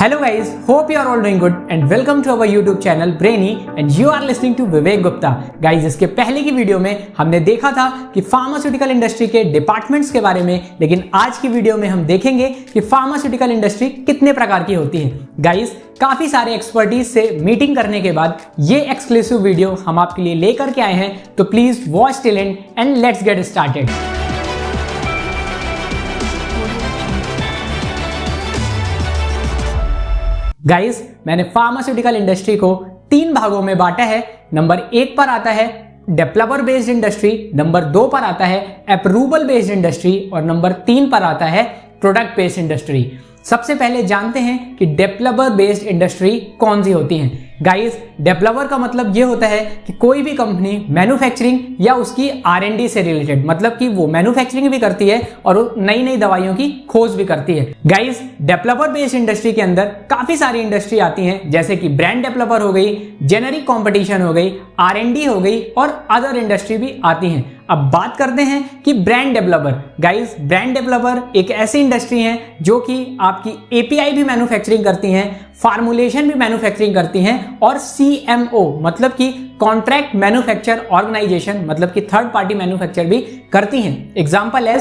Hello guys, hope you are all doing good and welcome to our YouTube channel Brainy and you are listening to Vivek Gupta. Guys इसके पहले की video में हमने देखा था कि फार्मास्यूटिकल इंडस्ट्री के डिपार्टमेंट्स के बारे में, लेकिन आज की वीडियो में हम देखेंगे कि फार्मास्यूटिकल इंडस्ट्री कितने प्रकार की होती है। गाइज काफी सारे एक्सपर्टीज से मीटिंग करने के बाद ये एक्सक्लूसिव वीडियो हम आपके लिए लेकर के आए हैं, तो please watch till and and let's get started. Guys मैंने फार्मास्यूटिकल इंडस्ट्री को 3 भागों में बांटा है। नंबर 1 पर आता है डेवलपर बेस्ड इंडस्ट्री, नंबर 2 पर आता है अप्रूवल बेस्ड इंडस्ट्री और नंबर 3 पर आता है प्रोडक्ट बेस्ड इंडस्ट्री। सबसे पहले जानते हैं कि डेवलपर बेस्ड इंडस्ट्री कौन सी होती हैं। गाइस डेवलपर का मतलब ये होता है कि कोई भी कंपनी मैन्युफैक्चरिंग या उसकी R&D से रिलेटेड, मतलब कि वो मैन्युफैक्चरिंग भी करती है और नई नई दवाइयों की खोज भी करती है। गाइस डेवलपर बेस्ड इंडस्ट्री के अंदर काफी सारी इंडस्ट्री आती हैं, जैसे कि ब्रांड डेवलपर हो गई, जेनेरिक कंपटीशन हो गई, R&D हो गई और अदर इंडस्ट्री भी आती हैं। अब बात करते हैं कि brand developer. Guys brand developer एक ऐसी इंडस्ट्री है जो कि आपकी API भी मैन्युफैक्चरिंग करती हैं, फार्मूलेशन भी मैन्युफैक्चरिंग करती हैं और CMO मतलब कि कॉन्ट्रैक्ट मैन्युफैक्चर ऑर्गेनाइजेशन मतलब कि थर्ड पार्टी मैन्युफैक्चर भी करती हैं। एग्जांपल है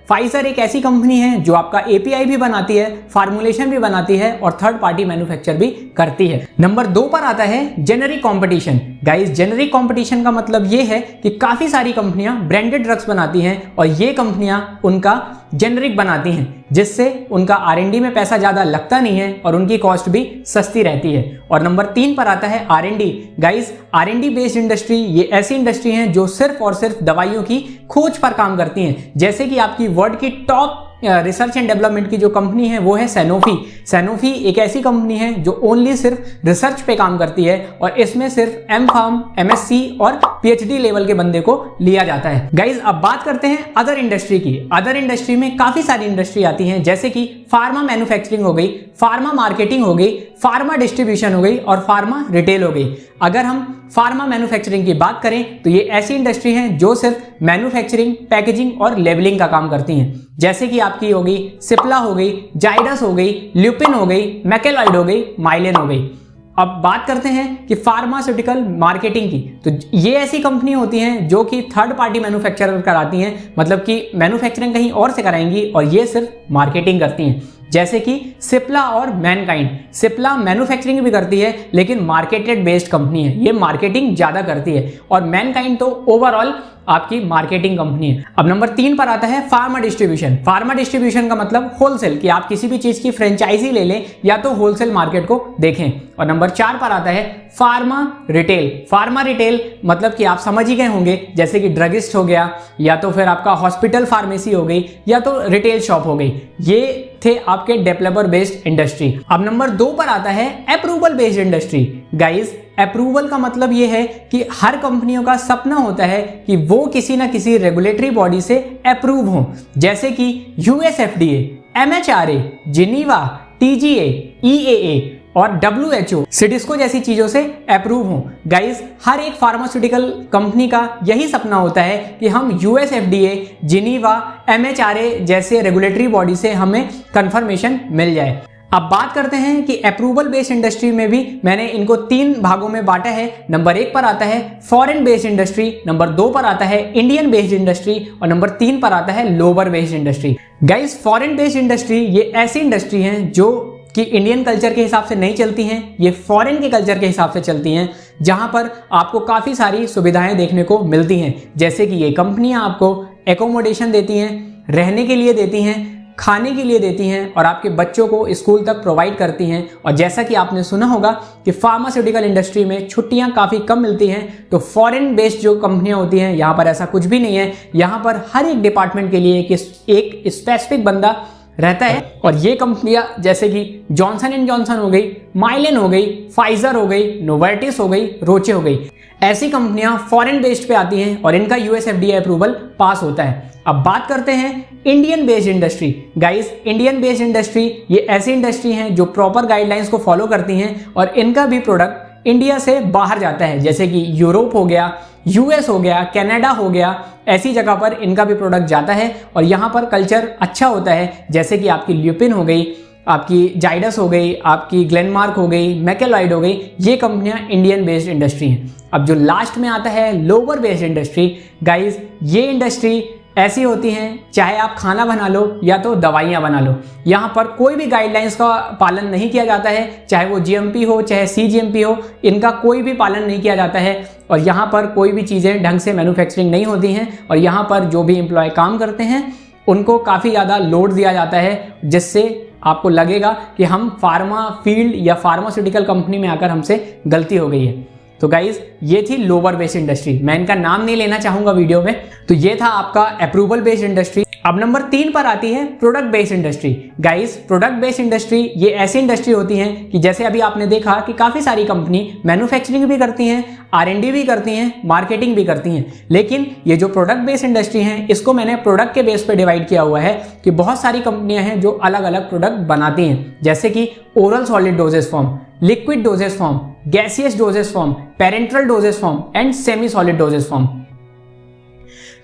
फाइजर एक ऐसी कंपनी है जो आपका API भी बनाती है, फार्मूलेशन भी बनाती है और थर्ड पार्टी मैन्युफैक्चर भी करती है। नंबर 2 पर आता है generic competition. Guys generic competition का मतलब ये है कि काफी सारी कंपनियां ब्रांडेड ड्रग्स बनाती हैं और ये कंपनियां उनका जेनेरिक बनाती हैं, जिससे उनका R&D में पैसा ज्यादा लगता नहीं है और उनकी कॉस्ट भी सस्ती रहती है। और नंबर 3 पर आता है R&D। Guys R&D based industry ये ऐसी इंडस्ट्री है जो सिर्फ और सिर्फ दवाइयों की खोज पर काम करती हैं। जैसे कि आपकी वर्ल्ड की टॉप रिसर्च एंड डेवलपमेंट की जो कंपनी है वो है सैनोफी एक ऐसी कंपनी है जो ओनली सिर्फ रिसर्च पे काम करती है और इसमें सिर्फ M.Pharm, MSc और PhD लेवल के बंदे को लिया जाता है। गाइज अब बात करते हैं अदर इंडस्ट्री की। अदर इंडस्ट्री में काफी सारी इंडस्ट्री आती हैं, जैसे कि फार्मा मैन्युफैक्चरिंग हो गई, फार्मा मार्केटिंग हो गई, फार्मा डिस्ट्रीब्यूशन हो गई और फार्मा रिटेल हो गई। अगर हम फार्मा मैन्युफैक्चरिंग की बात करें तो ये ऐसी इंडस्ट्री है जो सिर्फ मैन्युफैक्चरिंग, पैकेजिंग और लेबलिंग का काम करती हैं, जैसे कि आपकी हो गई सिप्ला हो गई, जाइडस हो गई, ल्यूपिन हो गई, मैकेलॉइड हो गई, माइलेन हो गई। अब बात करते हैं कि फार्मास्यूटिकल मार्केटिंग की, तो ये ऐसी कंपनी होती हैं जो कि थर्ड पार्टी मैन्युफैक्चरर कराती हैं, मतलब कि मैन्युफैक्चरिंग कहीं और से कराएंगी और ये सिर्फ मार्केटिंग करती हैं, जैसे कि सिप्ला और मैनकाइंड। सिप्ला मैन्युफैक्चरिंग भी करती है लेकिन मार्केटेड बेस्ड कंपनी है, ये मार्केटिंग ज्यादा करती है, और मैनकाइंड तो ओवरऑल आपकी मार्केटिंग कंपनी है। अब नंबर 3 पर आता है फार्मा डिस्ट्रीब्यूशन। फार्मा डिस्ट्रीब्यूशन का मतलब होलसेल, कि आप किसी भी चीज की फ्रेंचाइजी ले लें या तो होलसेल मार्केट को देखें। और नंबर 4 पर आता है फार्मा रिटेल। फार्मा रिटेल मतलब कि आप समझ ही गए होंगे, जैसे कि ड्रगिस्ट हो गया या तो फिर आपका हॉस्पिटल फार्मेसी हो गई या तो रिटेल शॉप हो गई। ये थे आपके डेवलपर बेस्ड इंडस्ट्री। अब नंबर 2 पर आता है approval based industry. Guys approval का मतलब ये है कि हर कंपनियों का सपना होता है कि वो किसी ना किसी रेगुलेटरी बॉडी से अप्रूव हो, जैसे कि USFDA, MHRA, Geneva, TGA, EAA और WHO, सिडिस्को जैसी चीजों से अप्रूव हो। गाइस हर एक फार्मास्यूटिकल कंपनी का यही सपना होता है कि हम USFDA, जिनीवा, MHRA जैसे रेगुलेटरी बॉडी से हमें कंफर्मेशन मिल जाए। अब बात करते हैं कि अप्रूवल बेस्ड इंडस्ट्री में भी मैंने इनको 3 भागों में बांटा है। नंबर 1 पर आता है फॉरेन बेस्ड इंडस्ट्री, नंबर 2 पर आता है इंडियन बेस्ड इंडस्ट्री और नंबर 3 पर आता है lower based industry. Guys foreign based industry ये ऐसी इंडस्ट्री है जो कि इंडियन कल्चर के हिसाब से नहीं चलती हैं, ये फॉरेन के कल्चर के हिसाब से चलती हैं, जहां पर आपको काफी सारी सुविधाएं देखने को मिलती हैं, जैसे कि ये कंपनियां आपको एकोमोडेशन देती हैं, रहने के लिए देती हैं, खाने के लिए देती हैं और आपके बच्चों को स्कूल तक प्रोवाइड करती हैं। और जैसा कि आपने सुना होगा कि फार्मास्यूटिकल इंडस्ट्री में छुट्टियां काफ़ी कम मिलती हैं, तो फॉरेन बेस्ड जो कंपनियां होती हैं यहाँ पर ऐसा कुछ भी नहीं है। यहाँ पर हर एक डिपार्टमेंट के लिए एक स्पेसिफिक बंदा रहता है और ये कंपनियां जैसे कि जॉनसन एंड जॉनसन हो गई, माइलेन हो गई, फाइजर हो गई, नोवार्टिस हो गई, रोचे हो गई, ऐसी कंपनियां फॉरेन बेस्ड पे आती हैं और इनका USFDA अप्रूवल पास होता है। अब बात करते हैं Indian based industry. Guys Indian based industry ये ऐसी इंडस्ट्री हैं जो प्रॉपर गाइडलाइंस को फॉलो करती हैं और इनका भी प्रोडक्ट इंडिया से बाहर जाता है, जैसे कि यूरोप हो गया, US हो गया, कनाडा हो गया, ऐसी जगह पर इनका भी प्रोडक्ट जाता है और यहाँ पर कल्चर अच्छा होता है, जैसे कि आपकी ल्यूपिन हो गई, आपकी जाइडस हो गई, आपकी ग्लेनमार्क हो गई, मैकेलॉयड हो गई, ये कंपनियां इंडियन बेस्ड इंडस्ट्री हैं। अब जो लास्ट में आता है लोअर बेस्ड इंडस्ट्री, गाइज ये इंडस्ट्री ऐसी होती हैं, चाहे आप खाना बना लो या तो दवाइयाँ बना लो, यहाँ पर कोई भी गाइडलाइंस का पालन नहीं किया जाता है, चाहे वो जीएमपी हो चाहे सीजीएमपी हो, इनका कोई भी पालन नहीं किया जाता है। और यहाँ पर कोई भी चीज़ें ढंग से मैन्युफैक्चरिंग नहीं होती हैं और यहाँ पर जो भी एम्प्लॉय काम करते हैं उनको काफ़ी ज़्यादा लोड दिया जाता है, जिससे आपको लगेगा कि हम फार्मा फील्ड या फार्मास्यूटिकल कंपनी में आकर हमसे गलती हो गई है। तो गाइज ये थी लोअर बेस्ड इंडस्ट्री, मैं इनका नाम नहीं लेना चाहूंगा वीडियो में। तो ये था आपका अप्रूवल बेस्ड इंडस्ट्री। अब नंबर 3 पर आती है product based industry. Guys product based industry ये ऐसी इंडस्ट्री होती है कि जैसे अभी आपने देखा कि काफ़ी सारी कंपनी मैन्युफैक्चरिंग भी करती हैं, R&D भी करती हैं, मार्केटिंग भी करती हैं, लेकिन ये जो प्रोडक्ट बेस्ड इंडस्ट्री है इसको मैंने प्रोडक्ट के बेस पे डिवाइड किया हुआ है कि बहुत सारी कंपनियां हैं जो अलग अलग प्रोडक्ट बनाती हैं, जैसे कि oral solid doses form, liquid dosage form, gaseous doses form, parenteral doses form and semi solid doses form.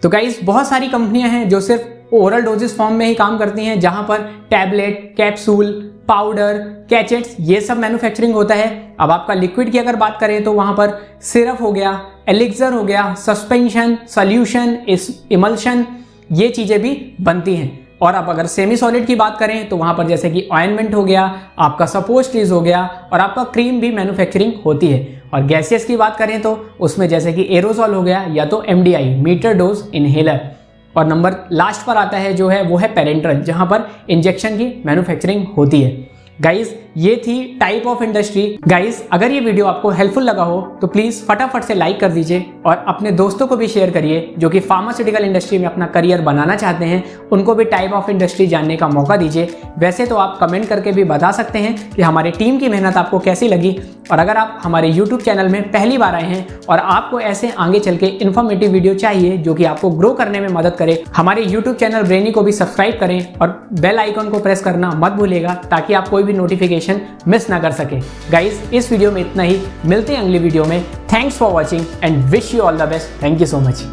तो गाइस बहुत सारी कंपनियां हैं जो सिर्फ ओरल डोजेस फॉर्म में ही काम करती हैं, जहां पर टैबलेट, कैप्सूल, पाउडर, कैचेट्स ये सब मैन्युफैक्चरिंग होता है। अब आपका लिक्विड की अगर बात करें तो वहां पर सिरप हो गया, एलिक्सर हो गया, सस्पेंशन, सॉल्यूशन, इमल्शन, ये चीजें भी बनती हैं। और अब अगर सेमी सॉलिड की बात करें तो वहां पर जैसे कि ऑइंटमेंट हो गया, आपका सपोस्ट्रीज हो गया और आपका क्रीम भी मैन्युफैक्चरिंग होती है। और गैसियस की बात करें तो उसमें जैसे कि एरोसॉल हो गया या तो MDI, मीटर डोज इनहेलर। और नंबर लास्ट पर आता है जो है वो है पेरेंट्रल, जहां पर इंजेक्शन की मैन्युफैक्चरिंग होती है। गाइज ये थी टाइप ऑफ इंडस्ट्री। गाइज अगर ये वीडियो आपको हेल्पफुल लगा हो तो प्लीज़ फटाफट से लाइक कर दीजिए और अपने दोस्तों को भी शेयर करिए जो कि फार्मास्यूटिकल इंडस्ट्री में अपना करियर बनाना चाहते हैं, उनको भी टाइप ऑफ इंडस्ट्री जानने का मौका दीजिए। वैसे तो आप कमेंट करके भी बता सकते हैं कि हमारी टीम की मेहनत आपको कैसी लगी। और अगर आप हमारे यूट्यूब चैनल में पहली बार आए हैं और आपको ऐसे आगे चल के इन्फॉर्मेटिव वीडियो चाहिए जो कि आपको ग्रो करने में मदद करे, हमारे यूट्यूब चैनल ब्रेनी को भी सब्सक्राइब करें और बेल आइकन को प्रेस करना मत भूलिएगा ताकि आप कोई भी नोटिफिकेशन मिस ना कर सके। गाइज इस वीडियो में इतना ही, मिलते हैं अगली वीडियो में। Thanks for watching and wish you all the best. Thank you so much.